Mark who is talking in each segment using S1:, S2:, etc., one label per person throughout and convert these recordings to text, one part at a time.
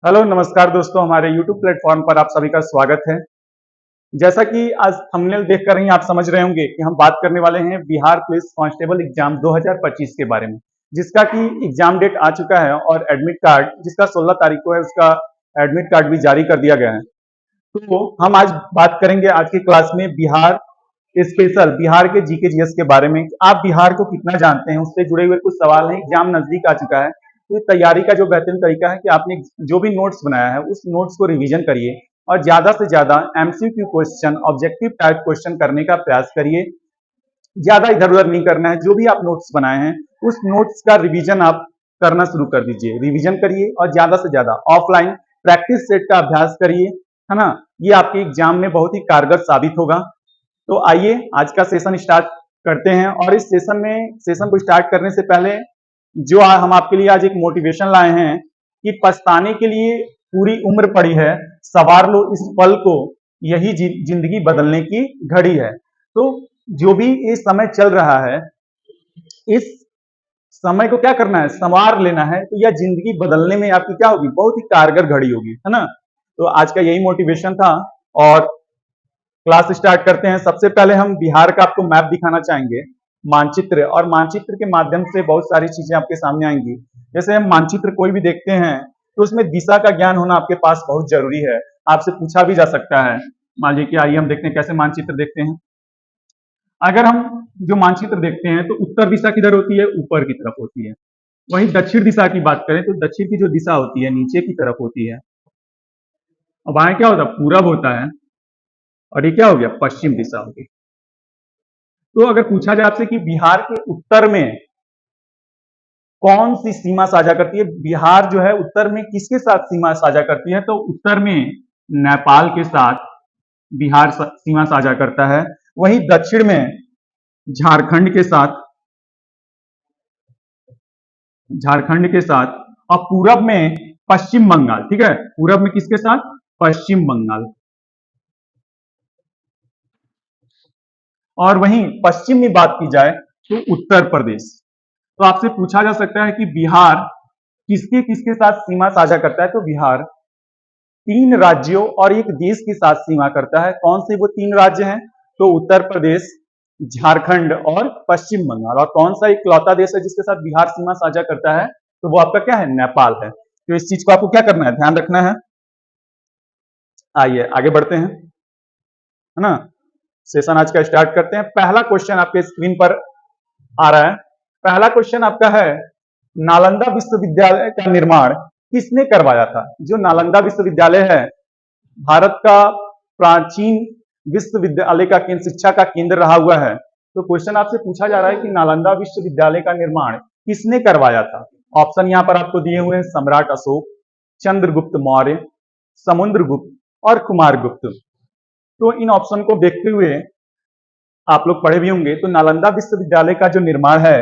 S1: Hello नमस्कार दोस्तों, हमारे YouTube प्लेटफॉर्म पर आप सभी का स्वागत है। जैसा कि आज थंबनेल देखकर ही आप समझ रहे होंगे कि हम बात करने वाले हैं बिहार पुलिस कांस्टेबल एग्जाम 2025 के बारे में, जिसका कि एग्जाम डेट आ चुका है और एडमिट कार्ड जिसका 16 तारीख को है, उसका एडमिट कार्ड भी जारी कर दिया गया है। तो हम आज बात करेंगे आज की क्लास में बिहार स्पेशल बिहार के जीके जीएस के बारे में। आप बिहार को कितना जानते हैं, उससे जुड़े हुए कुछ सवाल हैं। एग्जाम नजदीक आ चुका है, तो तैयारी का जो बेहतरीन तरीका है कि आपने जो भी नोट्स बनाया है उस नोट्स को रिवीजन करिए और ज्यादा से ज्यादा MCQ question, objective type question करने का प्रयास करिए। ज्यादा इधर उधर नहीं करना है। जो भी आप नोट्स बनाए हैं उस नोट्स का रिवीजन आप करना शुरू कर दीजिए। रिवीजन करिए और ज्यादा से ज्यादा ऑफलाइन प्रैक्टिस सेट का अभ्यास करिए, है ना। ये आपके एग्जाम में बहुत ही कारगर साबित होगा। तो आइए आज का सेशन स्टार्ट करते हैं। और इस सेशन को स्टार्ट करने से पहले जो हम आपके लिए आज एक मोटिवेशन लाए हैं कि पछताने के लिए पूरी उम्र पड़ी है, सवार लो इस पल को, यही जिंदगी बदलने की घड़ी है। तो जो भी ये समय चल रहा है, इस समय को क्या करना है, संवार लेना है। तो यह जिंदगी बदलने में आपकी क्या होगी, बहुत ही कारगर घड़ी होगी, है ना। तो आज का यही मोटिवेशन था और क्लास स्टार्ट करते हैं। सबसे पहले हम बिहार का आपको मैप दिखाना चाहेंगे, मानचित्र, और मानचित्र के माध्यम से बहुत सारी चीजें आपके सामने आएंगी। जैसे हम मानचित्र कोई भी देखते हैं तो उसमें दिशा का ज्ञान होना आपके पास बहुत जरूरी है। आपसे पूछा भी जा सकता है। मान लीजिए कि आइए हम देखते हैं कैसे मानचित्र देखते हैं। अगर हम जो मानचित्र देखते हैं तो उत्तर दिशा किधर होती है, ऊपर की तरफ होती है। वहीं दक्षिण दिशा की बात करें तो दक्षिण की जो दिशा होती है नीचे की तरफ होती है। अब आए क्या होता है, पूरब होता है, और ये क्या हो गया, पश्चिम दिशा होगी। तो अगर पूछा जाए आपसे कि बिहार के उत्तर में कौन सी सीमा साझा करती है, बिहार जो है उत्तर में किसके साथ सीमा साझा करती है, तो उत्तर में नेपाल के साथ बिहार सीमा साझा करता है। वहीं दक्षिण में झारखंड के साथ और पूरब में पश्चिम बंगाल। ठीक है, पूरब में किसके साथ, पश्चिम बंगाल। और वहीं पश्चिम में बात की जाए तो उत्तर प्रदेश। तो आपसे पूछा जा सकता है कि बिहार किसके किसके साथ सीमा साझा करता है, तो बिहार 3 राज्यों और एक देश के साथ सीमा करता है। कौन से वो 3 राज्य हैं, तो उत्तर प्रदेश, झारखंड और पश्चिम बंगाल। और कौन सा इकलौता देश है जिसके साथ बिहार सीमा साझा करता है, तो वो आपका क्या है, नेपाल है। तो इस चीज को आपको क्या करना है, ध्यान रखना है। आइए आगे बढ़ते हैं, है ना। सेशन आज का स्टार्ट करते हैं। पहला क्वेश्चन आपके स्क्रीन पर आ रहा है। पहला क्वेश्चन आपका है, नालंदा विश्वविद्यालय का निर्माण किसने करवाया था। जो नालंदा विश्वविद्यालय है भारत का प्राचीन विश्वविद्यालय का केंद्र, शिक्षा का केंद्र रहा हुआ है। तो क्वेश्चन आपसे पूछा जा रहा है कि नालंदा विश्वविद्यालय का निर्माण किसने करवाया था। ऑप्शन यहां पर आपको दिए हुए हैं, सम्राट अशोक, चंद्रगुप्त मौर्य, समुद्रगुप्त और कुमारगुप्त। तो इन ऑप्शन को देखते हुए आप लोग पढ़े भी होंगे, तो नालंदा विश्वविद्यालय का जो निर्माण है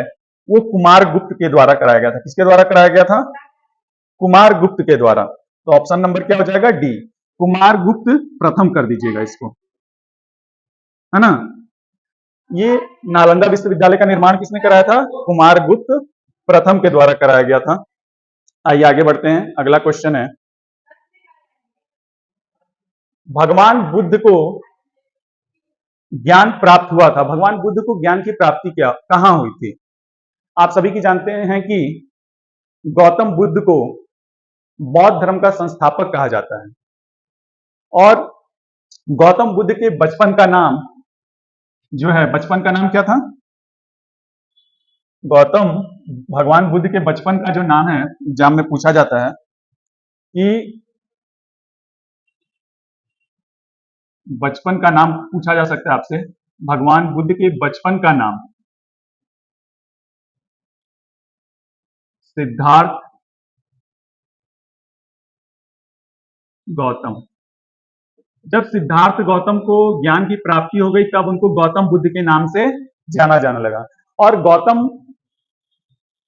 S1: वो कुमारगुप्त के द्वारा कराया गया था। किसके द्वारा कराया गया था, कुमारगुप्त के द्वारा। तो ऑप्शन नंबर क्या हो जाएगा, डी, कुमारगुप्त प्रथम कर दीजिएगा इसको, है ना। ये नालंदा विश्वविद्यालय का निर्माण किसने कराया था, कुमारगुप्त प्रथम के द्वारा कराया गया था। आइए आगे बढ़ते हैं। अगला क्वेश्चन है, भगवान बुद्ध को ज्ञान प्राप्त हुआ था, भगवान बुद्ध को ज्ञान की प्राप्ति क्या कहां हुई थी। आप सभी की जानते हैं कि गौतम बुद्ध को बौद्ध धर्म का संस्थापक कहा जाता है। और गौतम बुद्ध के बचपन का नाम जो है, बचपन का नाम क्या था, गौतम भगवान बुद्ध के बचपन का जो नाम है, एग्जाम में पूछा जाता है कि बचपन का नाम पूछा जा सकता है आपसे, भगवान बुद्ध के बचपन का नाम सिद्धार्थ गौतम। जब सिद्धार्थ गौतम को ज्ञान की प्राप्ति हो गई तब उनको गौतम बुद्ध के नाम से जाना जाने लगा। और गौतम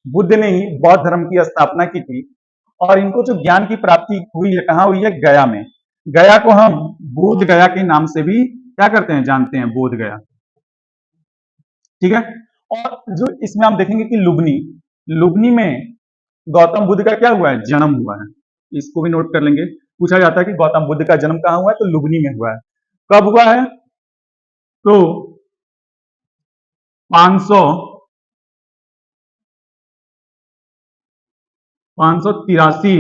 S1: बुद्ध ने ही बौद्ध धर्म की स्थापना की थी। और इनको जो ज्ञान की प्राप्ति हुई है, कहां हुई है, गया में। गया को हम बोध गया के नाम से भी क्या करते हैं, जानते हैं, बोध गया। ठीक है। और जो इसमें हम देखेंगे कि लुबनी, लुबनी में गौतम बुद्ध का क्या हुआ है, जन्म हुआ है। इसको भी नोट कर लेंगे। पूछा जाता है कि गौतम बुद्ध का जन्म कहाँ हुआ है, तो लुबनी में हुआ है। कब हुआ है, तो 583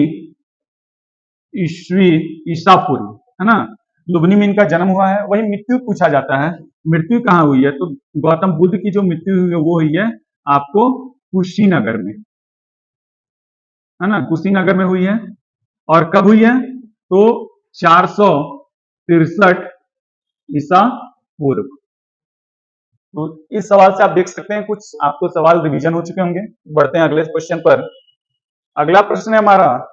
S1: ईस्वी ईसा पूर्व, है ना, लुबनी में इनका जन्म हुआ है। वही मृत्यु पूछा जाता है, मृत्यु कहाँ हुई है, तो गौतम बुद्ध की जो मृत्यु हुई है वो हुई है आपको कुशीनगर में, है ना, कुशीनगर में हुई है। और कब हुई है, तो 463 ईसा पूर्व। तो इस सवाल से आप देख सकते हैं कुछ आपको सवाल रिवीजन हो चुके होंगे। बढ़ते हैं अगले क्वेश्चन पर। अगला प्रश्न है हमारा,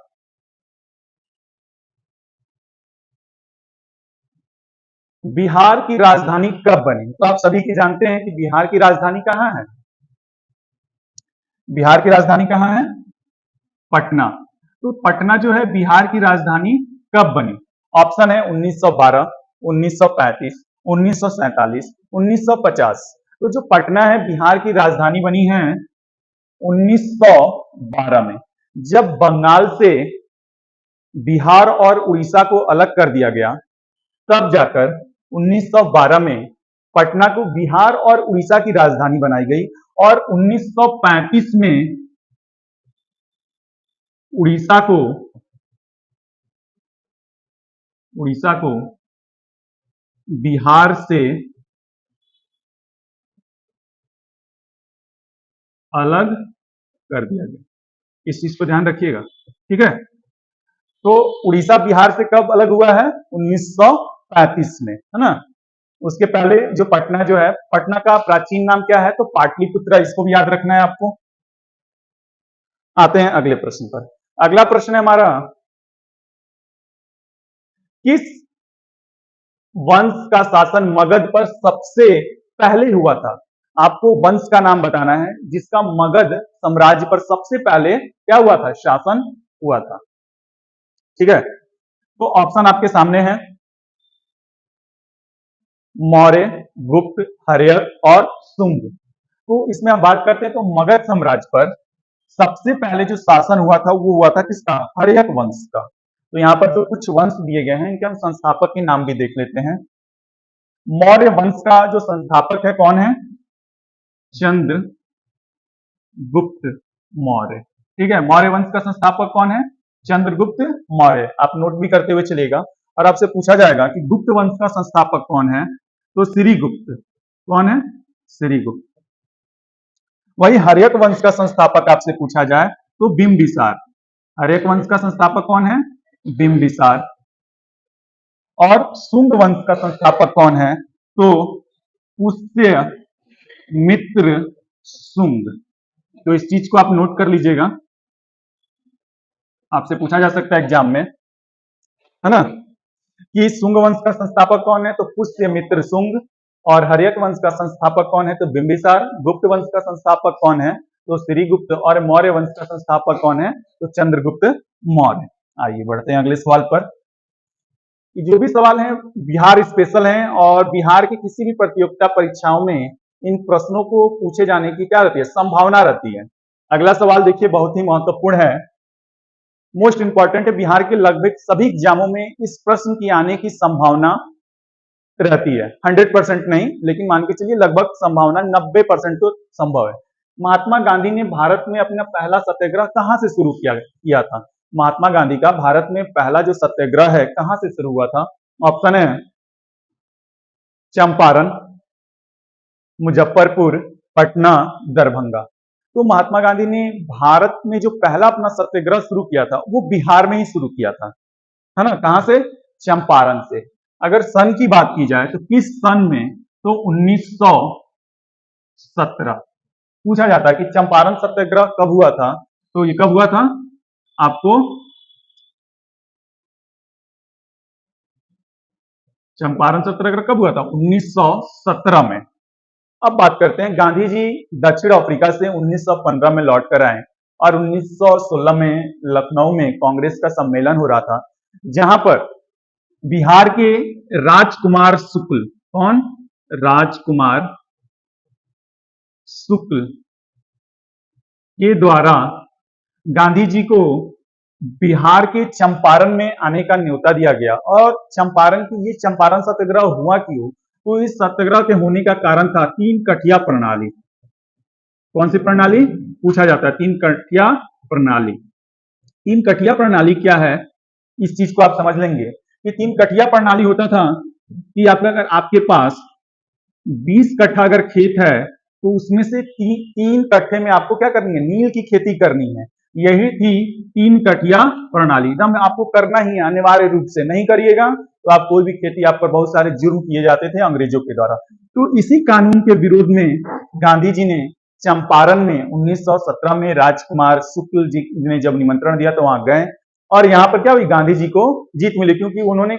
S1: बिहार की राजधानी कब बनी। तो आप सभी की जानते हैं कि बिहार की राजधानी कहाँ है, बिहार की राजधानी कहाँ है, पटना। तो पटना जो है बिहार की राजधानी कब बनी। ऑप्शन है 1912, 1935, 1947, 1950। तो जो पटना है बिहार की राजधानी बनी है 1912 में, जब बंगाल से बिहार और उड़ीसा को अलग कर दिया गया, तब जाकर 1912 में पटना को बिहार और उड़ीसा की राजधानी बनाई गई। और 1935 में उड़ीसा को बिहार से अलग कर दिया गया। इस चीज को ध्यान रखिएगा, ठीक है। तो उड़ीसा बिहार से कब अलग हुआ है, 1935 में, है ना। उसके पहले जो पटना जो है, पटना का प्राचीन नाम क्या है, तो पाटलिपुत्र। इसको भी याद रखना है आपको। आते हैं अगले प्रश्न पर। अगला प्रश्न है हमारा, किस वंश का शासन मगध पर सबसे पहले हुआ था। आपको वंश का नाम बताना है जिसका मगध साम्राज्य पर सबसे पहले क्या हुआ था, शासन हुआ था, ठीक है। तो ऑप्शन आपके सामने है, मौर्य, गुप्त, हर्यक और शुंग। तो इसमें हम बात करते हैं तो मगध साम्राज्य पर सबसे पहले जो शासन हुआ था वो हुआ था किसका, हर्यक वंश का। तो यहाँ पर जो कुछ वंश दिए गए हैं इनके हम संस्थापक के नाम भी देख लेते हैं। मौर्य वंश का जो संस्थापक है कौन है, चंद्रगुप्त मौर्य, ठीक है। मौर्य वंश का संस्थापक कौन है, चंद्रगुप्त मौर्य। आप नोट भी करते हुए चलेगा। और आपसे पूछा जाएगा कि गुप्त वंश का संस्थापक कौन है, तो श्रीगुप्त। कौन है, श्रीगुप्त। वही हर्यक वंश का संस्थापक आपसे पूछा जाए तो बिंबिसार। हर्यक वंश का संस्थापक कौन है, बिंबिसार। और शुंग वंश का संस्थापक कौन है, तो पुष्य मित्र शुंग। तो इस चीज को आप नोट कर लीजिएगा, आपसे पूछा जा सकता है एग्जाम में, है ना, कि शुंग वंश का संस्थापक कौन है, तो पुष्य मित्र शुंग। और हर्यक वंश का संस्थापक कौन है, तो बिंबिसार। गुप्त वंश का संस्थापक कौन है, तो श्रीगुप्त। और मौर्य वंश का संस्थापक कौन है, तो चंद्रगुप्त मौर्य। आइए बढ़ते हैं अगले सवाल पर। जो भी सवाल है बिहार स्पेशल हैं और बिहार की किसी भी प्रतियोगिता परीक्षाओं में इन प्रश्नों को पूछे जाने की क्या रहती है, संभावना रहती है। अगला सवाल देखिए, बहुत ही महत्वपूर्ण है, मोस्ट इंपॉर्टेंट है। बिहार के लगभग सभी एग्जामों में इस प्रश्न की आने की संभावना रहती है, 100% नहीं, लेकिन मान के चलिए लगभग संभावना 90% तो संभव है। महात्मा गांधी ने भारत में अपना पहला सत्याग्रह कहां से शुरू किया था। महात्मा गांधी का भारत में पहला जो सत्याग्रह है कहां से शुरू हुआ था। ऑप्शन है चंपारण, मुजफ्फरपुर, पटना, दरभंगा। तो महात्मा गांधी ने भारत में जो पहला अपना सत्याग्रह शुरू किया था वो बिहार में ही शुरू किया था, है ना। कहां से, चंपारण से। अगर सन की बात की जाए तो किस सन में, तो 1917। पूछा जाता है कि चंपारण सत्याग्रह कब हुआ था, तो ये कब हुआ था आपको, चंपारण सत्याग्रह कब हुआ था, 1917 में। अब बात करते हैं, गांधी जी दक्षिण अफ्रीका से 1915 में लौट कर आए और 1916 में लखनऊ में कांग्रेस का सम्मेलन हो रहा था, जहां पर बिहार के राजकुमार शुक्ल, कौन, राजकुमार शुक्ल के द्वारा गांधी जी को बिहार के चंपारण में आने का न्योता दिया गया। और चंपारण की ये चंपारण सत्याग्रह हुआ क्यों? तो इस सत्याग्रह के होने का कारण था तीन कठिया प्रणाली। कौन सी प्रणाली पूछा जाता है? तीन कठिया प्रणाली। तीन कठिया प्रणाली क्या है, इस चीज को आप समझ लेंगे कि तीन कठिया प्रणाली होता था कि अगर आपके पास 20 कट्ठा अगर खेत है तो उसमें से तीन कट्ठे में आपको क्या करनी है? नील की खेती करनी है। यही थी तीन कठिया प्रणाली। एकदम आपको करना ही है अनिवार्य रूप से, नहीं करिएगा तो आप कोई भी खेती, आप पर बहुत सारे जुर्म किए जाते थे अंग्रेजों के द्वारा। तो इसी कानून के विरोध में गांधी जी ने चंपारण में 1917 में राजकुमार शुक्ल जी ने जब निमंत्रण दिया तो वहां गए और यहाँ पर क्या हुई? गांधी जी को जीत मिली, क्योंकि उन्होंने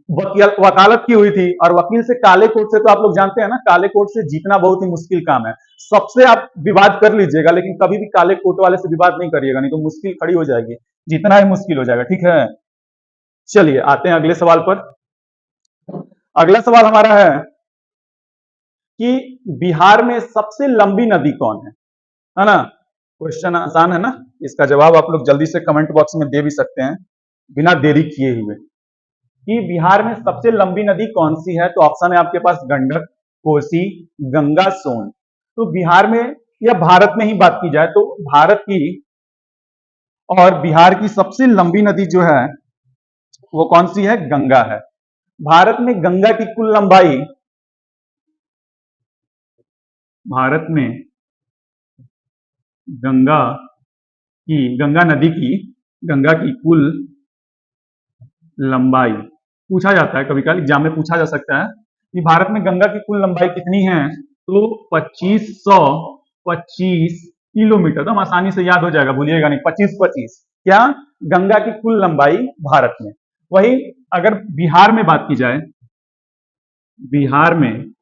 S1: वकालत की हुई थी। और वकील से, काले कोर्ट से, तो आप लोग जानते हैं ना, काले कोर्ट से जीतना बहुत ही मुश्किल काम है। सबसे आप विवाद कर लीजिएगा लेकिन कभी भी काले कोर्ट वाले से विवाद नहीं करिएगा, नहीं तो मुश्किल खड़ी हो जाएगी, जीतना ही मुश्किल हो जाएगा। ठीक है, चलिए आते हैं अगले सवाल पर। अगला सवाल हमारा है कि बिहार में सबसे लंबी नदी कौन है ना? क्वेश्चन आसान है ना? इसका जवाब आप लोग जल्दी से कमेंट बॉक्स में दे भी सकते हैं बिना देरी किए हुए कि बिहार में सबसे लंबी नदी कौन सी है। तो ऑप्शन है आपके पास गंडक, कोसी, गंगा, सोन। तो बिहार में या भारत में ही बात की जाए तो भारत की और बिहार की सबसे लंबी नदी जो है वो कौन सी है? गंगा है। भारत में गंगा की कुल लंबाई, भारत में गंगा नदी की, गंगा की कुल लंबाई पूछा जाता है, कभी कभी एग्जाम में पूछा जा सकता है कि भारत में गंगा की कुल लंबाई कितनी है। तो 2525 किलोमीटर। तो हम आसानी से याद हो जाएगा, भूलिएगा नहीं, 2525 क्या? गंगा की कुल लंबाई भारत में। वही अगर बिहार में बात की जाए, बिहार में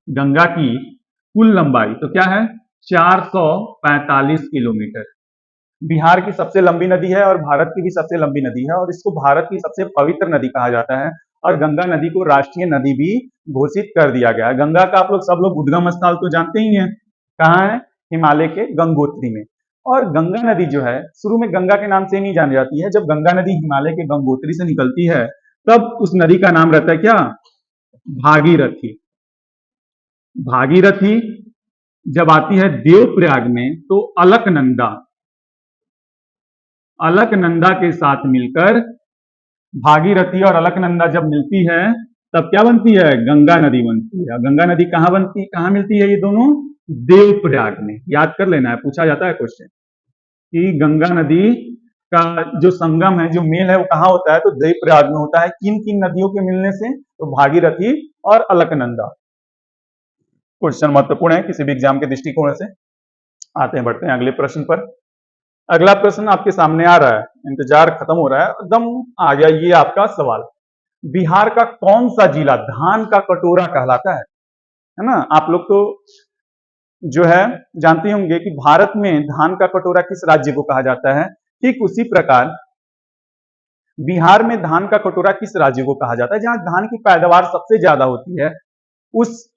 S1: गंगा की कुल लंबाई तो क्या है? 445 किलोमीटर। बिहार की सबसे लंबी नदी है और भारत की भी सबसे लंबी नदी है और इसको भारत की सबसे पवित्र नदी कहा जाता है। और गंगा नदी को राष्ट्रीय नदी भी घोषित कर दिया गया है। गंगा का आप लोग सब लोग उद्गम स्थल तो जानते ही हैं, कहाँ है? हिमालय के गंगोत्री में। और गंगा नदी जो है शुरू में गंगा के नाम से नहीं जानी जाती है, जब गंगा नदी हिमालय के गंगोत्री से निकलती है तब उस नदी का नाम रहता है क्या? भागीरथी। भागीरथी जब आती है देवप्रयाग में तो अलकनंदा, अलकनंदा के साथ मिलकर भागीरथी और अलकनंदा जब मिलती है तब क्या बनती है? गंगा नदी बनती है। गंगा नदी कहां बनती, कहां मिलती है ये दोनों? देवप्रयाग में। याद कर लेना है, पूछा जाता है क्वेश्चन कि गंगा नदी का जो संगम है, जो मेल है, वो कहां होता है? तो देवप्रयाग में होता है। किन किन नदियों के मिलने से? तो भागीरथी और अलकनंदा। क्वेश्चन महत्वपूर्ण है किसी भी एग्जाम के दृष्टिकोण से। आते हैं, बढ़ते हैं अगले प्रश्न पर। अगला प्रश्न आपके सामने आ रहा है, इंतजार खत्म हो रहा है, एकदम आ गया ये आपका सवाल। बिहार का कौन सा जिला धान का कटोरा कहलाता है ना? आप लोग तो जो है जानते होंगे कि भारत में धान का कटोरा किस राज्य को कहा जाता है। ठीक उसी प्रकार बिहार में धान का कटोरा किस राज्य को कहा जाता है? जहां धान की पैदावार सबसे ज्यादा होती है उस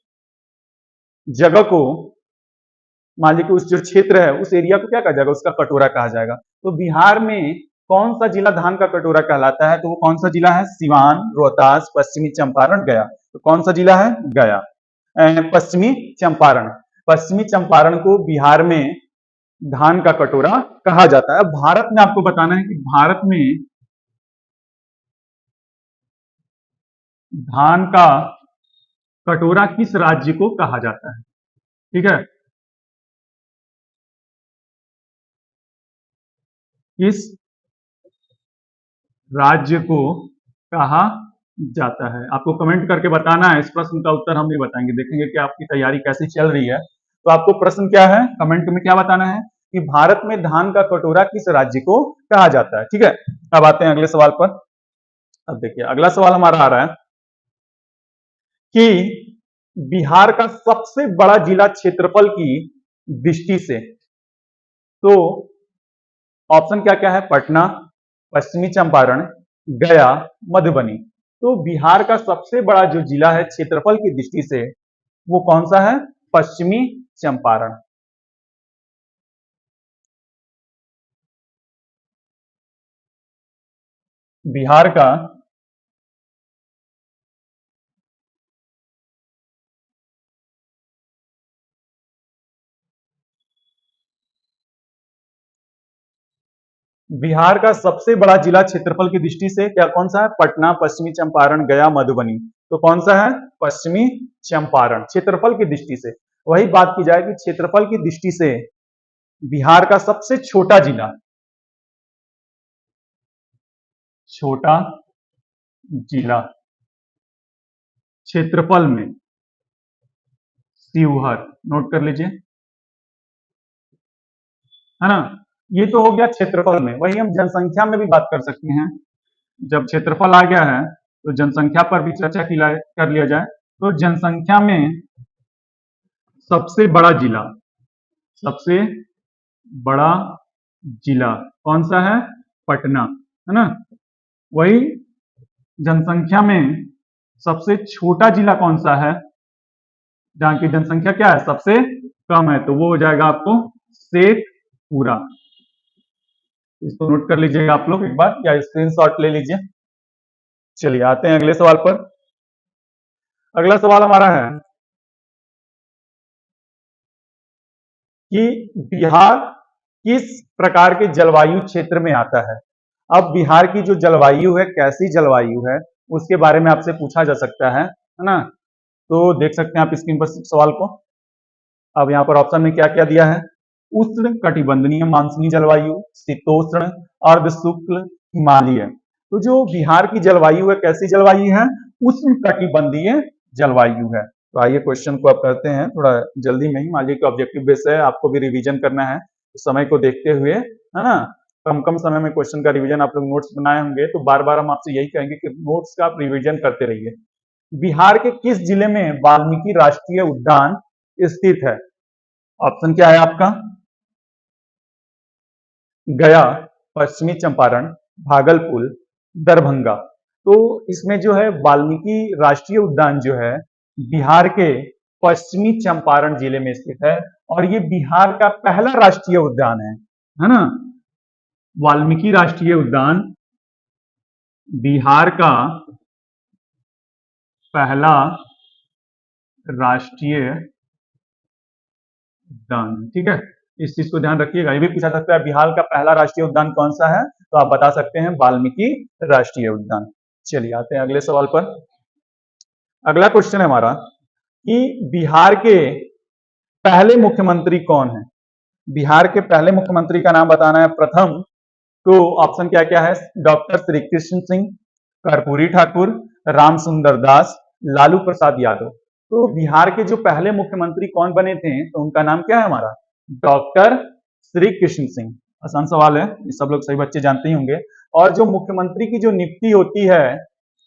S1: जगह को, मान लीजिए कि उस जो क्षेत्र है उस एरिया को क्या कहा जाएगा? उसका कटोरा कहा जाएगा। तो बिहार में कौन सा जिला धान का कटोरा कहलाता है? तो वो कौन सा जिला है? सिवान, रोहतास, पश्चिमी चंपारण, गया। तो कौन सा जिला है? गया। पश्चिमी चंपारण। पश्चिमी चंपारण को बिहार में धान का कटोरा कहा जाता है। भारत में आपको बताना है कि भारत में धान का कटोरा किस राज्य को कहा जाता है। ठीक है, किस राज्य को कहा जाता है? आपको कमेंट करके बताना है। इस प्रश्न का उत्तर हम नहीं बताएंगे, देखेंगे कि आपकी तैयारी कैसी चल रही है। तो आपको प्रश्न क्या है, कमेंट में क्या बताना है कि भारत में धान का कटोरा किस राज्य को कहा जाता है। ठीक है, अब आते हैं अगले सवाल पर। अब देखिए अगला सवाल हमारा आ रहा है कि बिहार का सबसे बड़ा जिला क्षेत्रफल की दृष्टि से, तो ऑप्शन क्या क्या है? पटना, पश्चिमी चंपारण, गया, मधुबनी। तो बिहार का सबसे बड़ा जो जिला है क्षेत्रफल की दृष्टि से वो कौन सा है? पश्चिमी चंपारण। बिहार का बिहार का सबसे बड़ा जिला क्षेत्रफल की दृष्टि से क्या कौन सा है? पटना, पश्चिमी चंपारण, गया, मधुबनी। तो कौन सा है? पश्चिमी चंपारण। क्षेत्रफल की दृष्टि से वही बात की जाए कि क्षेत्रफल की दृष्टि से बिहार का सबसे छोटा जिला, छोटा जिला क्षेत्रफल में शिवहर, नोट कर लीजिए, है ना। ये तो हो गया क्षेत्रफल में। वही हम जनसंख्या में भी बात कर सकते हैं। जब क्षेत्रफल आ गया है तो जनसंख्या पर भी चर्चा कर लिया जाए। तो जनसंख्या में सबसे बड़ा जिला, सबसे बड़ा जिला कौन सा है? पटना, है ना। वही जनसंख्या में सबसे छोटा जिला कौन सा है? जहां की जनसंख्या क्या है? सबसे कम है, तो वो हो जाएगा आपको शेखपुरा। इसको नोट कर लीजिएगा आप लोग एक बार, या स्क्रीनशॉट ले लीजिए। चलिए आते हैं अगले सवाल पर। अगला सवाल हमारा है कि बिहार किस प्रकार के जलवायु क्षेत्र में आता है? अब बिहार की जो जलवायु है, कैसी जलवायु है, उसके बारे में आपसे पूछा जा सकता है ना। तो देख सकते हैं आप स्क्रीन पर सवाल को। अब यहाँ पर ऑप्शन में क्या क्या दिया है? उष्ण कटिबंधनीय मानसूनी जलवायु, शीतोष्ण, अर्ध शुक्ल, हिमालय। तो जो बिहार की जलवायु है, कैसी जलवायु है? उष्ण कटिबंधीय जलवायु है। तो आइए क्वेश्चन को आप करते हैं थोड़ा जल्दी में ही। मान लीजिए कि ऑब्जेक्टिव बेस है, आपको भी रिवीजन करना है, तो समय को देखते हुए, है ना। कम कम समय में क्वेश्चन का रिवीजन, आप लोग नोट्स बनाए होंगे तो बार बार हम आपसे यही कहेंगे कि नोट्स का आप रिवीजन करते रहिए। बिहार के किस जिले में वाल्मीकि राष्ट्रीय उद्यान स्थित है? ऑप्शन क्या है आपका? गया, पश्चिमी चंपारण, भागलपुर, दरभंगा। तो इसमें जो है वाल्मीकि राष्ट्रीय उद्यान जो है बिहार के पश्चिमी चंपारण जिले में स्थित है, और ये बिहार का पहला राष्ट्रीय उद्यान है ना। वाल्मीकि राष्ट्रीय उद्यान बिहार का पहला राष्ट्रीय उद्यान, ठीक है। इस चीज को ध्यान रखिएगा। ये भी पूछा सकता है बिहार का पहला राष्ट्रीय उद्यान कौन सा है, तो आप बता सकते हैं वाल्मीकि राष्ट्रीय उद्यान। चलिए आते हैं अगले सवाल पर। अगला क्वेश्चन है हमारा कि बिहार के पहले मुख्यमंत्री कौन है? बिहार के पहले मुख्यमंत्री का नाम बताना है। प्रथम तो ऑप्शन क्या क्या है? डॉक्टर श्री कृष्ण सिंह, कर्पूरी ठाकुर, राम सुंदर दास, लालू प्रसाद यादव। तो बिहार के जो पहले मुख्यमंत्री कौन बने थे, तो उनका नाम क्या है हमारा? डॉक्टर श्री कृष्ण सिंह। आसान सवाल है, ये सब लोग सही बच्चे जानते ही होंगे। और जो मुख्यमंत्री की जो नियुक्ति होती है,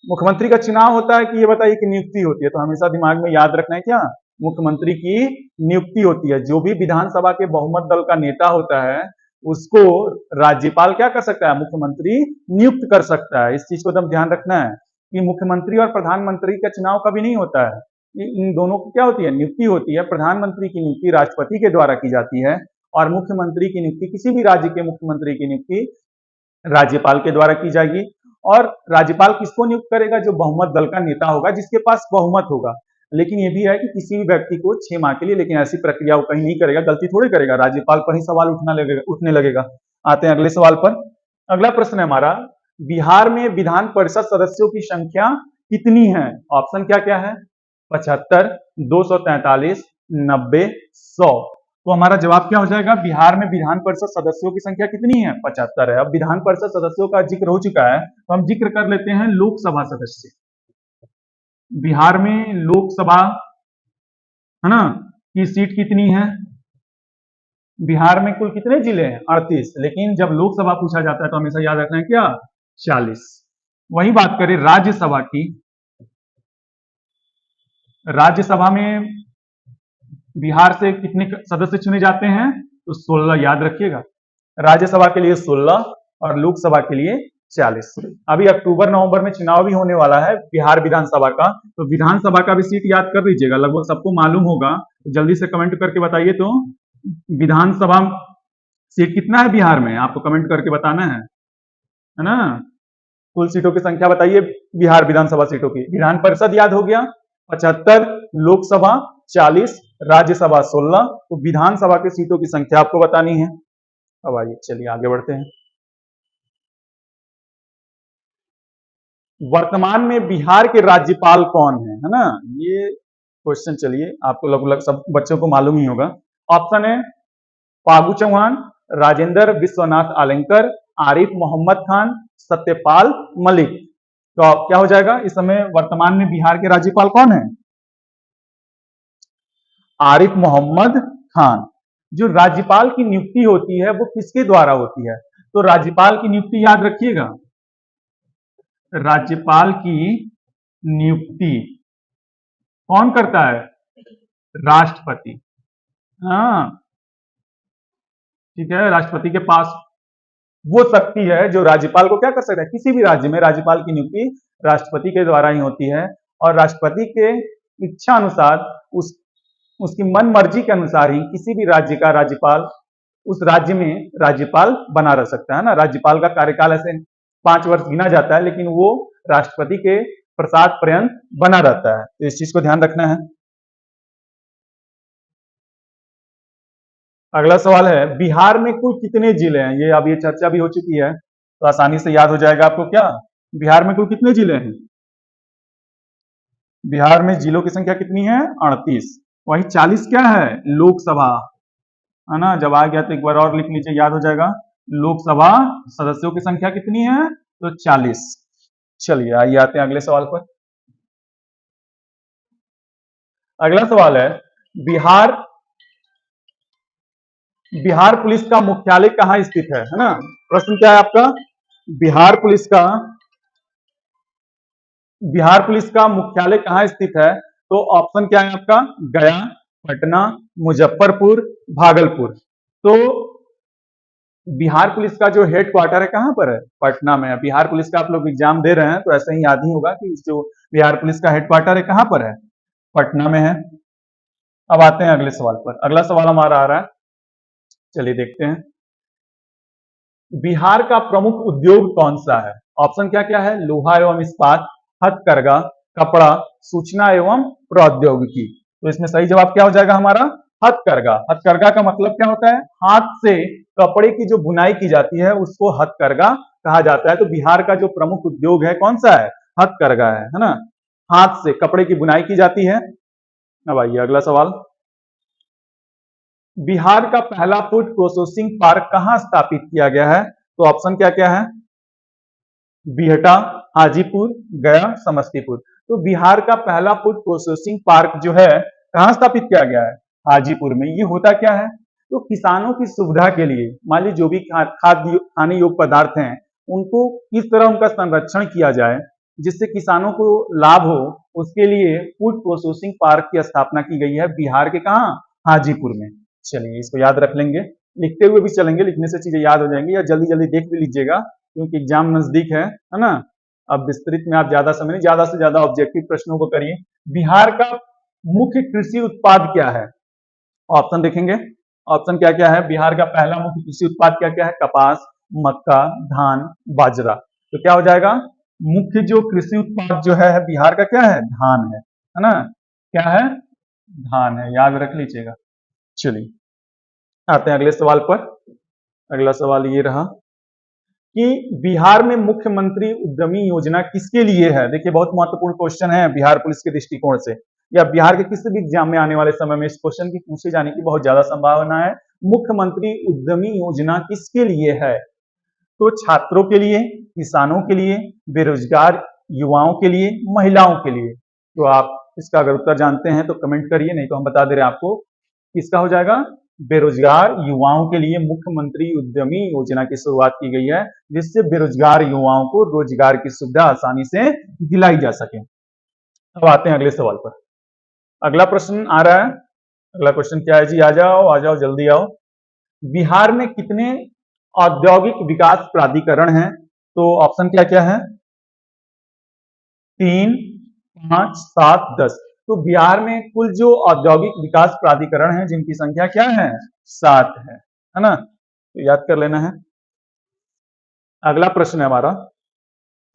S1: मुख्यमंत्री का चुनाव होता है कि ये बताइए कि नियुक्ति होती है? तो हमेशा दिमाग में याद रखना है क्या? मुख्यमंत्री की नियुक्ति होती है। जो भी विधानसभा के बहुमत दल का नेता होता है उसको राज्यपाल क्या कर सकता है? मुख्यमंत्री नियुक्त कर सकता है। इस चीज को एकदम ध्यान रखना है कि मुख्यमंत्री और प्रधानमंत्री का चुनाव कभी नहीं होता है। इन दोनों की क्या होती है? नियुक्ति होती है। प्रधानमंत्री की नियुक्ति राष्ट्रपति के द्वारा की जाती है, और मुख्यमंत्री की नियुक्ति, किसी भी राज्य के मुख्यमंत्री की नियुक्ति राज्यपाल के द्वारा की जाएगी। और राज्यपाल किसको नियुक्त करेगा? जो बहुमत दल का नेता होगा, जिसके पास बहुमत होगा। लेकिन ये भी है कि किसी भी व्यक्ति को 6 माह के लिए, लेकिन ऐसी प्रक्रिया वो कहीं नहीं करेगा, गलती थोड़ी करेगा, राज्यपाल पर ही सवाल उठने लगेगा। आते हैं अगले सवाल पर। अगला प्रश्न है हमारा, बिहार में विधान परिषद सदस्यों की संख्या कितनी है? ऑप्शन क्या क्या है? 75, 243, 90, 100। तो हमारा जवाब क्या हो जाएगा? बिहार में विधान परिषद सदस्यों की संख्या कितनी है? 75 है। अब विधान परिषद सदस्यों का जिक्र हो चुका है, तो हम जिक्र कर लेते हैं लोकसभा सदस्य। बिहार में लोकसभा, है ना, की सीट कितनी है? बिहार में कुल कितने जिले हैं? 38। लेकिन जब लोकसभा पूछा जाता है तो हमेशा याद रखना है क्या? 40। वही बात करें राज्यसभा की, राज्यसभा में बिहार से कितने सदस्य चुने जाते हैं? तो 16 याद रखिएगा। राज्यसभा के लिए 16 और लोकसभा के लिए 40। अभी अक्टूबर नवंबर में चुनाव भी होने वाला है बिहार विधानसभा का, तो विधानसभा का भी सीट याद कर लीजिएगा। लगभग सबको मालूम होगा, तो जल्दी से कमेंट करके बताइए तो विधानसभा सीट कितना है बिहार में, आपको कमेंट करके बताना है ना। कुल सीटों की संख्या बताइए बिहार विधानसभा सीटों की। विधान परिषद याद हो गया 75, लोकसभा 40, राज्यसभा 16। तो विधानसभा की सीटों की संख्या आपको बतानी है। अब आइए चलिए आगे बढ़ते हैं। वर्तमान में बिहार के राज्यपाल कौन है ना? ये क्वेश्चन चलिए आपको लगभग सब बच्चों को मालूम ही होगा। ऑप्शन है फागू चौहान, राजेंद्र विश्वनाथ आलंकर, आरिफ मोहम्मद खान, सत्यपाल मलिक। तो क्या हो जाएगा? इस समय वर्तमान में बिहार के राज्यपाल कौन है? आरिफ मोहम्मद खान। जो राज्यपाल की नियुक्ति होती है वो किसके द्वारा होती है? तो राज्यपाल की नियुक्ति याद रखिएगा, राज्यपाल की नियुक्ति कौन करता है? राष्ट्रपति। हाँ ठीक है, राष्ट्रपति के पास वो शक्ति है जो राज्यपाल को क्या कर सकता है। किसी भी राज्य में राज्यपाल की नियुक्ति राष्ट्रपति के द्वारा ही होती है और राष्ट्रपति के इच्छा अनुसार उसकी मन मर्जी के अनुसार ही किसी भी राज्य का राज्यपाल उस राज्य में राज्यपाल बना रह सकता है ना। राज्यपाल का कार्यकाल ऐसे 5 वर्ष गिना जाता है लेकिन वो राष्ट्रपति के प्रसाद पर्यंत बना रहता है। तो इस चीज को ध्यान रखना है। अगला सवाल है बिहार में कुल कितने जिले हैं? ये अब ये चर्चा भी हो चुकी है तो आसानी से याद हो जाएगा आपको। क्या बिहार में कुल कितने जिले हैं? बिहार में जिलों की संख्या कितनी है? 38। वही 40 क्या है? लोकसभा है ना। जब आ गया तो एक बार और लिख लीजिए, याद हो जाएगा। लोकसभा सदस्यों की संख्या कितनी है? तो 40। चलिए आइए आते हैं अगले सवाल पर। अगला सवाल है बिहार बिहार पुलिस का मुख्यालय कहाँ स्थित है ना। प्रश्न क्या है आपका? बिहार पुलिस का मुख्यालय कहाँ स्थित है? तो ऑप्शन क्या है आपका? गया, पटना, मुजफ्फरपुर, भागलपुर। तो बिहार पुलिस का जो हेड क्वार्टर है कहां पर है? पटना में है। बिहार पुलिस का आप लोग एग्जाम दे रहे हैं तो ऐसे ही याद ही होगा कि जो बिहार पुलिस का हेड क्वार्टर है कहां पर है? पटना में है। अब आते हैं अगले सवाल पर। अगला सवाल हमारा आ रहा है, चलिए देखते हैं। बिहार का प्रमुख उद्योग कौन सा है? ऑप्शन क्या क्या है? लोहा एवं इस्पात, हथकरघा, कपड़ा, सूचना एवं प्रौद्योगिकी। तो इसमें सही जवाब क्या हो जाएगा हमारा? हथकरघा। हथकरघा का मतलब क्या होता है? हाथ से कपड़े की जो बुनाई की जाती है उसको हथकरघा कहा जाता है। तो बिहार का जो प्रमुख उद्योग है कौन सा है? हथकरघा है ना। हाथ से कपड़े की बुनाई की जाती है। अब आइए अगला सवाल। बिहार का पहला फूड प्रोसेसिंग पार्क कहां स्थापित किया गया है? तो ऑप्शन क्या क्या है? बिहटा, हाजीपुर, गया, समस्तीपुर। तो बिहार का पहला फूड प्रोसेसिंग पार्क जो है कहां स्थापित किया गया है? हाजीपुर में। ये होता क्या है? तो किसानों की सुविधा के लिए मान लीजिए जो भी खाद्य खाने योग्य पदार्थ हैं उनको किस तरह उनका संरक्षण किया जाए जिससे किसानों को लाभ हो, उसके लिए फूड प्रोसेसिंग पार्क की स्थापना की गई है बिहार के कहा? हाजीपुर में। चलिए इसको याद रख लेंगे, लिखते हुए भी चलेंगे, लिखने से चीजें याद हो जाएंगी, या जल्दी जल्दी देख भी लीजिएगा क्योंकि एग्जाम नजदीक है ना। अब विस्तृत में आप ज्यादा समय नहीं, ज्यादा से ज्यादा ऑब्जेक्टिव प्रश्नों को करिए। बिहार का मुख्य कृषि उत्पाद क्या है? ऑप्शन देखेंगे। ऑप्शन क्या क्या है? बिहार का पहला मुख्य कृषि उत्पाद क्या क्या है? कपास, मक्का, धान, बाजरा। तो क्या हो जाएगा? मुख्य जो कृषि उत्पाद जो है बिहार का क्या है? धान है ना। क्या है? धान है, याद रख लीजिएगा। चलिए आते हैं अगले सवाल पर। अगला सवाल ये रहा कि बिहार में मुख्यमंत्री उद्यमी योजना किसके लिए है? देखिए बहुत महत्वपूर्ण क्वेश्चन है बिहार पुलिस के दृष्टिकोण से, या बिहार के किसी भी एग्जाम में आने वाले समय में इस क्वेश्चन की पूछे जाने की बहुत ज्यादा संभावना है। मुख्यमंत्री उद्यमी योजना किसके लिए है? तो छात्रों के लिए, किसानों के लिए, बेरोजगार युवाओं के लिए, महिलाओं के लिए। तो आप इसका अगर उत्तर जानते हैं तो कमेंट करिए, नहीं तो हम बता दे रहे हैं आपको किसका हो जाएगा। बेरोजगार युवाओं के लिए मुख्यमंत्री उद्यमी योजना की शुरुआत की गई है जिससे बेरोजगार युवाओं को रोजगार की सुविधा आसानी से दिलाई जा सके। अब आते हैं अगले सवाल पर। अगला प्रश्न आ रहा है। अगला क्वेश्चन क्या है जी? आ जाओ आ जाओ जल्दी आओ। बिहार में कितने औद्योगिक विकास प्राधिकरण हैं? तो ऑप्शन क्या क्या है? 3, 5, 7, 10। तो बिहार में कुल जो औद्योगिक विकास प्राधिकरण है जिनकी संख्या क्या है? 7 है ना। तो याद कर लेना है। अगला प्रश्न है हमारा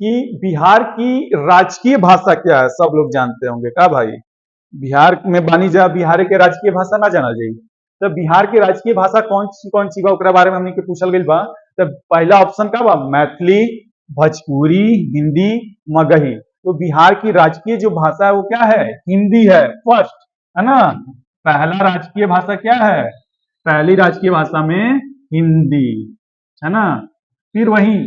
S1: कि बिहार की राजकीय भाषा क्या है, सब लोग जानते होंगे का भाई। बिहार में बानी जा बिहार के राजकीय भाषा ना जाना जाई। तो बिहार की राजकीय भाषा कौन सी बा ओकरा बारे में हमने के पूछल गइल बा। तो पहला ऑप्शन का बा मैथिली, भोजपुरी, हिंदी, मगही। तो बिहार की राजकीय जो भाषा है वो क्या है, हिंदी है, फर्स्ट, है ना। पहला राजकीय भाषा क्या है, पहली राजकीय भाषा में हिंदी, है ना। फिर वही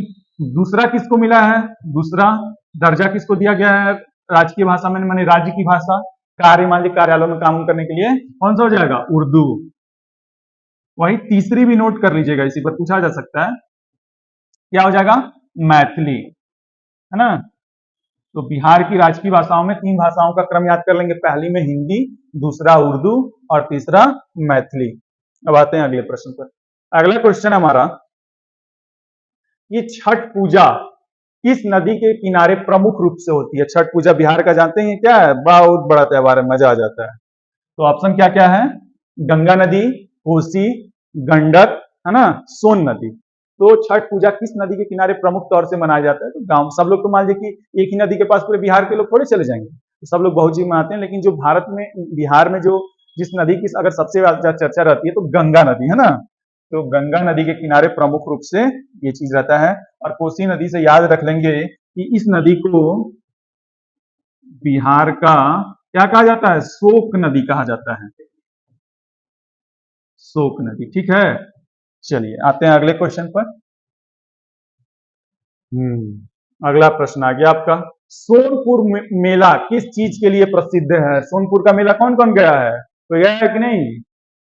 S1: दूसरा किसको मिला है, दूसरा दर्जा किसको दिया गया है राजकीय भाषा में, माने राज्य की भाषा, कार्य मान लीजिए कार्यालयों में काम करने के लिए कौन सा हो जाएगा, उर्दू। वही तीसरी भी नोट कर लीजिएगा, इसी पर पूछा जा सकता है, क्या हो जाएगा, मैथिली, है ना। तो बिहार की राजकीय भाषाओं में 3 भाषाओं का क्रम याद कर लेंगे, पहली में हिंदी, दूसरा उर्दू और तीसरा मैथिली। अब आते हैं अगले प्रश्न पर। अगला क्वेश्चन हमारा, ये छठ पूजा किस नदी के किनारे प्रमुख रूप से होती है। छठ पूजा बिहार का जानते हैं क्या है, बहुत बड़ा त्योहार है, मजा आ जाता है। तो ऑप्शन क्या क्या है, गंगा नदी, कोसी, गंडक, है ना, सोन नदी। तो छठ पूजा किस नदी के किनारे प्रमुख तौर से मनाया जाता है। तो गांव सब लोग तो मान लीजिए कि एक ही नदी के पास पूरे बिहार के लोग थोड़े चले जाएंगे, तो सब लोग बहुत चीज मनाते हैं, लेकिन जो भारत में बिहार में जो जिस नदी की अगर सबसे ज्यादा चर्चा रहती है तो गंगा नदी, है ना। तो गंगा नदी के किनारे प्रमुख रूप से ये चीज रहता है। और कोसी नदी से याद रख लेंगे कि इस नदी को बिहार का क्या कहा जाता है, शोक नदी कहा जाता है, शोक नदी, ठीक है। चलिए आते हैं अगले क्वेश्चन पर। अगला प्रश्न आ गया आपका, सोनपुर मेला किस चीज के लिए प्रसिद्ध है। सोनपुर का मेला कौन कौन गया है, तो गया है कि नहीं।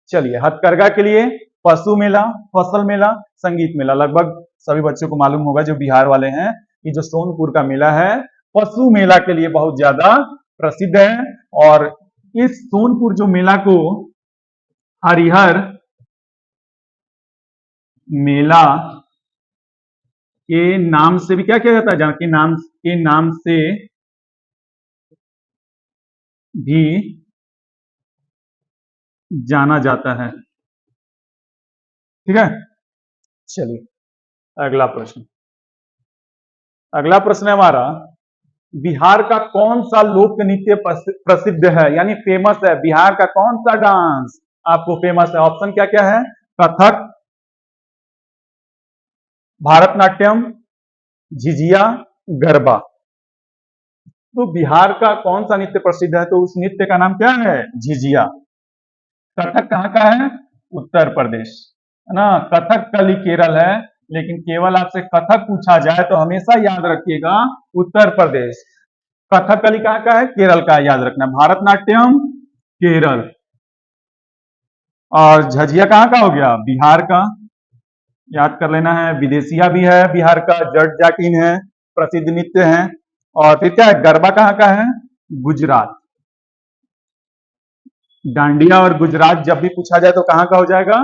S1: चलिए, हथकरघा के लिए, पशु मेला, फसल मेला, संगीत मेला। लगभग सभी बच्चों को मालूम होगा जो बिहार वाले हैं कि जो सोनपुर का मेला है पशु मेला के लिए बहुत ज्यादा प्रसिद्ध है। और इस सोनपुर जो मेला को हरिहर मेला के नाम से भी क्या किया जाता है, जहां के नाम से भी जाना जाता है, ठीक है। चलिए अगला प्रश्न, अगला प्रश्न है हमारा, बिहार का कौन सा लोक नृत्य प्रसिद्ध है, यानी फेमस है। बिहार का कौन सा डांस आपको फेमस है। ऑप्शन क्या क्या है, कथक, भारतनाट्यम, झिझिया, गरबा। तो बिहार का कौन सा नृत्य प्रसिद्ध है, तो उस नृत्य का नाम क्या है, झिझिया। कथक कहाँ का है, उत्तर प्रदेश, है ना। कथक कली केरल है, लेकिन केवल आपसे कथक पूछा जाए तो हमेशा याद रखिएगा उत्तर प्रदेश। कथकली कहाँ का है, केरल का, याद रखना। भारतनाट्यम केरल, और झझिया कहाँ का हो गया, बिहार का, याद कर लेना है। विदेशिया भी है बिहार का, जट जाटिन है, प्रसिद्ध नृत्य है। और फिर क्या है, गरबा कहाँ का है, गुजरात। डांडिया और गुजरात जब भी पूछा जाए तो कहाँ का हो जाएगा,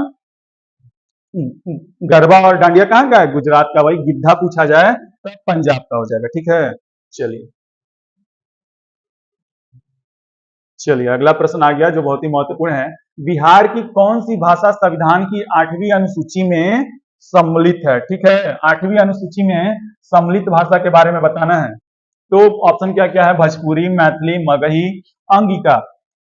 S1: गरबा और डांडिया कहाँ का है, गुजरात का। वही गिद्धा पूछा जाए तो पंजाब का हो जाएगा, ठीक है। चलिए चलिए अगला प्रश्न आ गया जो बहुत ही महत्वपूर्ण है, बिहार की कौन सी भाषा संविधान की 8वीं अनुसूची में सम्मिलित है, ठीक है। 8वीं अनुसूची में सम्मिलित भाषा के बारे में बताना है। तो ऑप्शन क्या क्या है, भोजपुरी, मैथिली, मगही, अंगिका।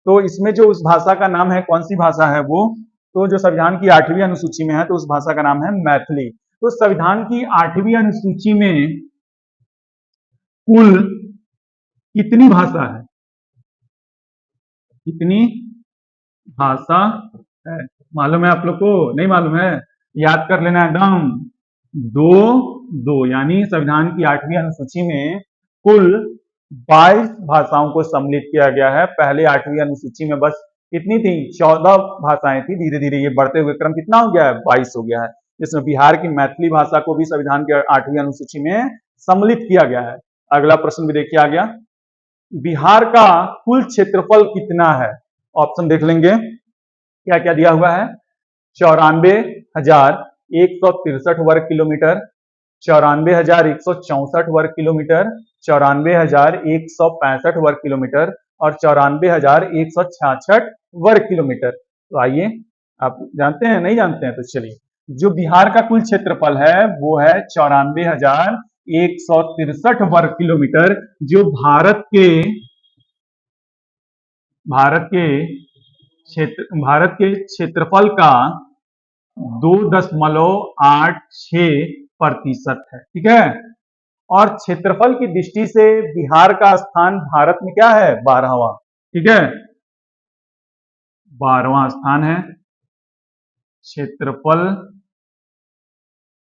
S1: तो इसमें जो उस भाषा का नाम है, कौन सी भाषा है वो, तो जो संविधान की 8वीं अनुसूची में है तो उस भाषा का नाम है मैथिली। तो संविधान की 8वीं अनुसूची में कुल कितनी भाषा है, कितनी भाषा है, मालूम है आप लोग को, नहीं मालूम है, याद कर लेना एकदम। दो दो, यानी संविधान की 8वीं अनुसूची में कुल 22 भाषाओं को सम्मिलित किया गया है। पहले 8वीं अनुसूची में बस कितनी थी, 14 भाषाएं थी। धीरे धीरे ये बढ़ते हुए क्रम कितना हो गया है, 22 हो गया है, जिसमें बिहार की मैथिली भाषा को भी संविधान की 8वीं अनुसूची में सम्मिलित किया गया है। अगला प्रश्न भी देखिए आ गया, बिहार का कुल क्षेत्रफल कितना है। ऑप्शन देख लेंगे क्या क्या दिया हुआ है, 94,163 वर्ग किलोमीटर, 94,164 वर्ग किलोमीटर, 94,165 वर्ग किलोमीटर और 94,166 वर्ग किलोमीटर। तो आइए, आप जानते हैं नहीं जानते हैं, तो चलिए, जो बिहार का कुल क्षेत्रफल है वो है 94,164 163 वर्ग किलोमीटर, जो भारत के क्षेत्रफल का 2.86% है। ठीक है, और क्षेत्रफल की दृष्टि से बिहार का स्थान भारत में क्या है? 12वां। ठीक है, 12वां स्थान है क्षेत्रफल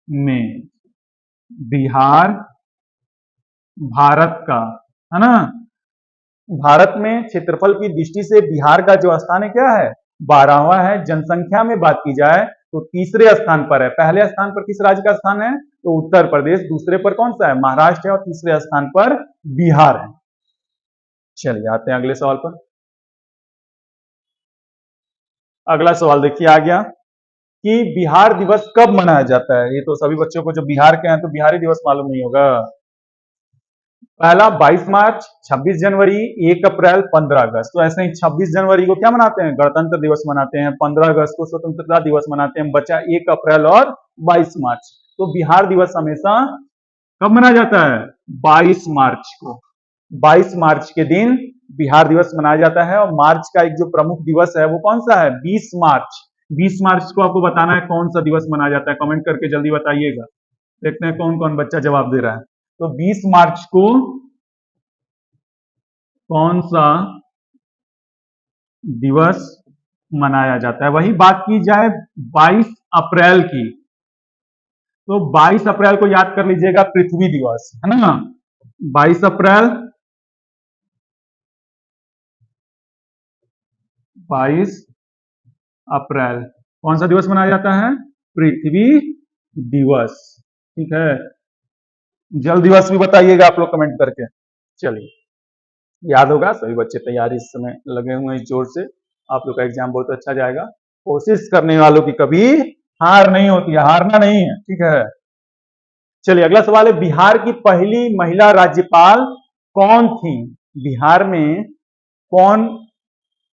S1: में बिहार भारत का, है ना। भारत में क्षेत्रफल की दृष्टि से बिहार का जो स्थान है क्या है? 12वां है। जनसंख्या में बात की जाए तो तीसरे स्थान पर है। पहले स्थान पर किस राज्य का स्थान है? तो उत्तर प्रदेश। दूसरे पर कौन सा है? महाराष्ट्र है। और तीसरे स्थान पर बिहार है। चलिए आते हैं अगले सवाल पर। अगला सवाल देखिए आ गया कि बिहार दिवस कब मनाया जाता है। ये तो सभी बच्चों को जो बिहार के हैं तो बिहारी दिवस मालूम नहीं होगा। पहला 22 मार्च, 26 जनवरी, 1 अप्रैल, 15 अगस्त। तो ऐसे ही 26 जनवरी को क्या मनाते हैं? गणतंत्र दिवस मनाते हैं। 15 अगस्त को स्वतंत्रता दिवस मनाते हैं। बचा 1 अप्रैल और 22 मार्च। तो बिहार दिवस हमेशा कब मनाया जाता है? 22 मार्च को। 22 मार्च के दिन बिहार दिवस मनाया जाता है। और मार्च का एक जो प्रमुख दिवस है वो कौन सा है? 20 मार्च। 20 मार्च को आपको बताना है कौन सा दिवस मनाया जाता है। कमेंट करके जल्दी बताइएगा। देखते हैं कौन कौन बच्चा जवाब दे रहा है। तो 20 मार्च को कौन सा दिवस मनाया जाता है? वही बात की जाए 22 अप्रैल की, तो 22 अप्रैल को याद कर लीजिएगा पृथ्वी दिवस, है ना। 22 अप्रैल, 22 अप्रैल कौन सा दिवस मनाया जाता है? पृथ्वी दिवस। ठीक है, जल दिवस भी बताइएगा आप लोग कमेंट करके। चलिए, याद होगा, सभी बच्चे तैयारी इस समय लगे हुए हैं जोर से। आप लोग का एग्जाम बहुत अच्छा जाएगा। कोशिश करने वालों की कभी हार नहीं होती है, हारना नहीं है। ठीक है, चलिए अगला सवाल है, बिहार की पहली महिला राज्यपाल कौन थी? बिहार में कौन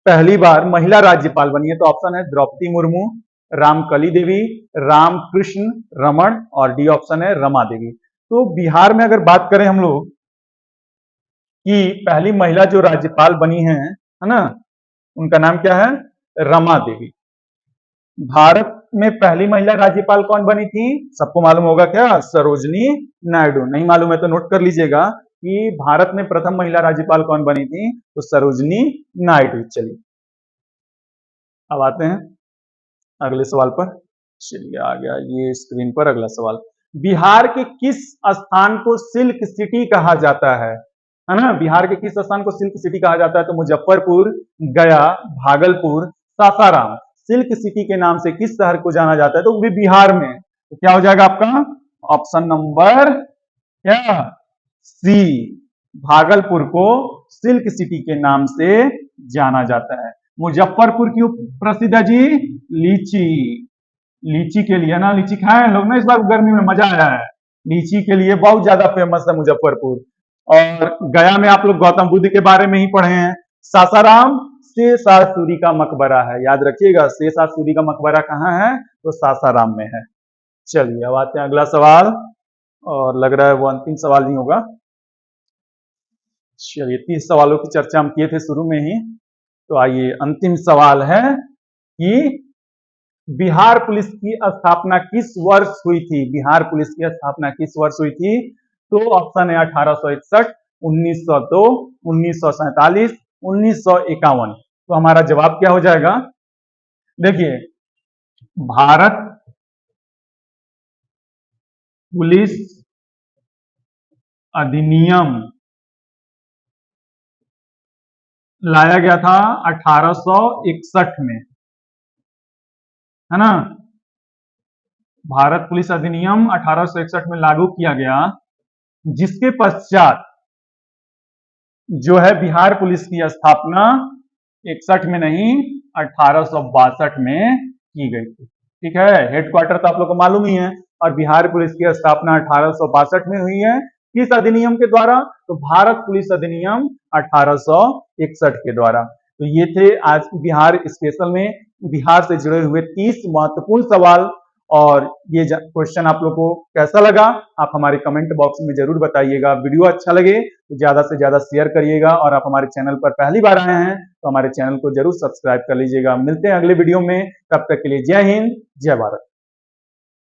S1: पहली बार महिला राज्यपाल बनी है? तो ऑप्शन है द्रौपदी मुर्मू, रामकली देवी, रामकृष्ण रमण, और डी ऑप्शन है रमा देवी। तो बिहार में अगर बात करें हम लोग कि पहली महिला जो राज्यपाल बनी है ना, उनका नाम क्या है? रमा देवी। भारत में पहली महिला राज्यपाल कौन बनी थी? सबको मालूम होगा क्या? सरोजनी नायडू। नहीं मालूम है तो नोट कर लीजिएगा कि भारत में प्रथम महिला राज्यपाल कौन बनी थी? तो सरोजनी नायडू। चलिए अब आते हैं अगले सवाल पर। चलिए आ गया ये स्क्रीन पर अगला सवाल। बिहार के किस स्थान को सिल्क सिटी कहा जाता है ना। बिहार के किस स्थान को सिल्क सिटी कहा जाता है? तो मुजफ्फरपुर, गया, भागलपुर, सासाराम। सिल्क सिटी के नाम से किस शहर को जाना जाता है? तो वो भी बिहार में। तो क्या हो जाएगा आपका? ऑप्शन नंबर क्या? सी, भागलपुर को सिल्क सिटी के नाम से जाना जाता है। मुजफ्फरपुर क्यों प्रसिद्ध है जी? लीची। लीची के लिए ना, लीची खाए लोग ना इस बार गर्मी में, मजा आया है। लीची के लिए बहुत ज्यादा फेमस है मुजफ्फरपुर। और गया में आप लोग गौतम बुद्ध के बारे में ही पढ़े हैं। सासाराम शेषा सूरी का मकबरा है, याद रखिएगा शेषा सूरी का मकबरा कहाँ है? तो सासाराम में है। चलिए अब आते हैं अगला सवाल, और लग रहा है वो अंतिम सवाल नहीं होगा। चलिए 30 सवालों की चर्चा हम किए थे शुरू में ही, तो आइए अंतिम सवाल है कि बिहार पुलिस की स्थापना किस वर्ष हुई थी? बिहार पुलिस की स्थापना किस वर्ष हुई थी? तो ऑप्शन है 1861, 1902, 1947, 1951। तो हमारा जवाब क्या हो जाएगा? देखिए, भारत पुलिस अधिनियम लाया गया था 1861 में, है ना। भारत पुलिस अधिनियम 1861 में लागू किया गया, जिसके पश्चात जो है बिहार पुलिस की स्थापना 61 में नहीं 1862 में की गई थी। ठीक है, हेडक्वार्टर तो आप लोग को मालूम ही है। और बिहार पुलिस की स्थापना 1862 में हुई है। किस अधिनियम के द्वारा? तो भारत पुलिस अधिनियम 1861 के द्वारा। तो ये थे आज बिहार स्पेशल में बिहार से जुड़े हुए 30 महत्वपूर्ण सवाल। और ये क्वेश्चन आप लोग को कैसा लगा आप हमारे कमेंट बॉक्स में जरूर बताइएगा। वीडियो अच्छा लगे तो ज्यादा से ज्यादा शेयर करिएगा और आप हमारे चैनल पर पहली बार आए हैं तो हमारे चैनल को जरूर सब्सक्राइब कर लीजिएगा। मिलते हैं अगले वीडियो में, तब तक के लिए जय हिंद, जय भारत।